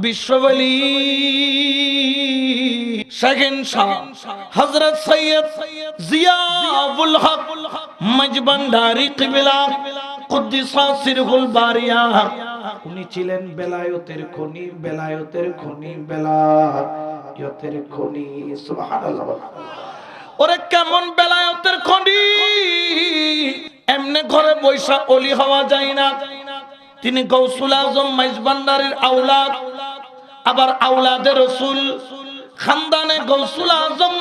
বিশ্ববলি শাহেনশাহ হযরত সৈয়দ জিয়াউল হক মজবান্ডারি কিবলা কুদ্দিসা সিরহুল বারিয়া। উনি ছিলেন বেলায়েতের খনি, বেলায়েতের খনি, বেলায়েতের খনি। সুবহানাল্লাহ। ওরে কেমন বেলায়েতের খনি! এমনি ঘরে বৈশা ওলি হওয়া যায় না। তিনি গৌসুল আজম মেজবান্ডারির আওলাদ, আবার আওলাদে রাসূল খানদানে গৌসুল আজম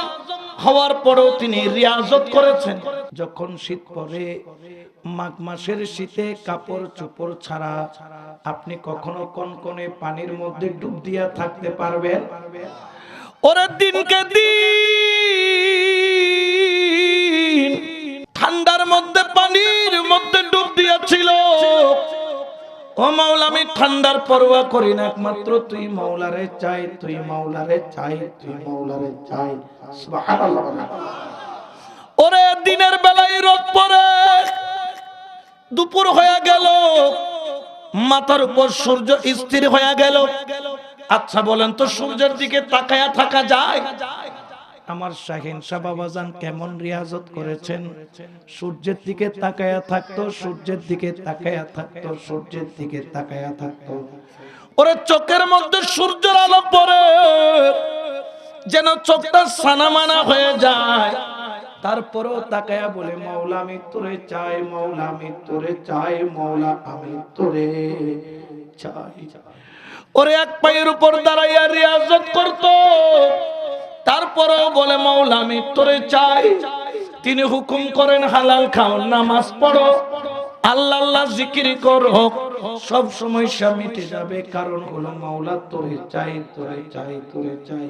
হওয়ার পরেও তিনি রিয়াজত করেছেন। যখন শীত পড়ে, মাঘ মাসের শীতে কাপড় চোপড় ছাড়া আপনি কখনো কনকনে পানির মধ্যে ডুব দিয়া থাকতে পারবেন? ওরে দিনকে দিন ঠান্ডার মধ্যে পানির মধ্যে ডুব দিয়েছিল। ও মাওলা, আমি ঠান্ডার পরোয়া করি না, একমাত্র তুই মাওলারে চাই, তুই মাওলারে চাই, তুই মাওলারে চাই। সুবহানাল্লাহ। ওরে দিনের বেলায় রোদ পড়ে, দুপুর হয়ে গেল, মাথার উপর সূর্য স্থির হয়ে গেল। আচ্ছা বলেন তো, সূর্যের দিকে তাকায়া থাকা যায়? আমার শাহেনশাহ বাবাজান কেমন রিয়াজত করেছেন! সূর্যের দিকে তাকায়া থাকতো, সূর্যের দিকে তাকায়া থাকতো, সূর্যের দিকে তাকায়া থাকতো। ওরে চোখের মধ্যে সূর্যের আলো পড়ে, যেন চোখটা সানামানা হয়ে যায়। তারপরেও তাকায়া বলে, মাওলা আমি তোরে চাই, মাওলা আমি তোরে চাই, মাওলা আমি তোরে চাই। ওরে এক পায়ের উপর দাঁড়াইয়া রিয়াজত করতো, তারপরেও বলে মাওলা আমি তোরে চাই। তিনি হুকুম করেন, হালাল খাও, নামাজ পড়ো, আল্লাহ আল্লাহ জিকির করো, সব সমস্যা মিটে যাবে। কারণ হলো মাওলা তোরে চাই, তোরে চাই, তোরে চাই।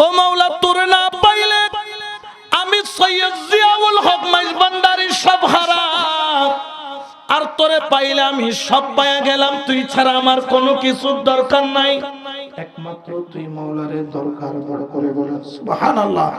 ও মাওলা, তোরে না পাইলে আমি সৈয়দ জিয়াউল হক মজবান্ডারি সব হারাম, আর তোরে পাইলে আমি সব পায়া গেলাম। তুই ছাড়া আমার কোনো কিছুর দরকার নাই, একমাত্র তুই মাওলারে দরকার। বড় করে বলেন সুবহানাল্লাহ।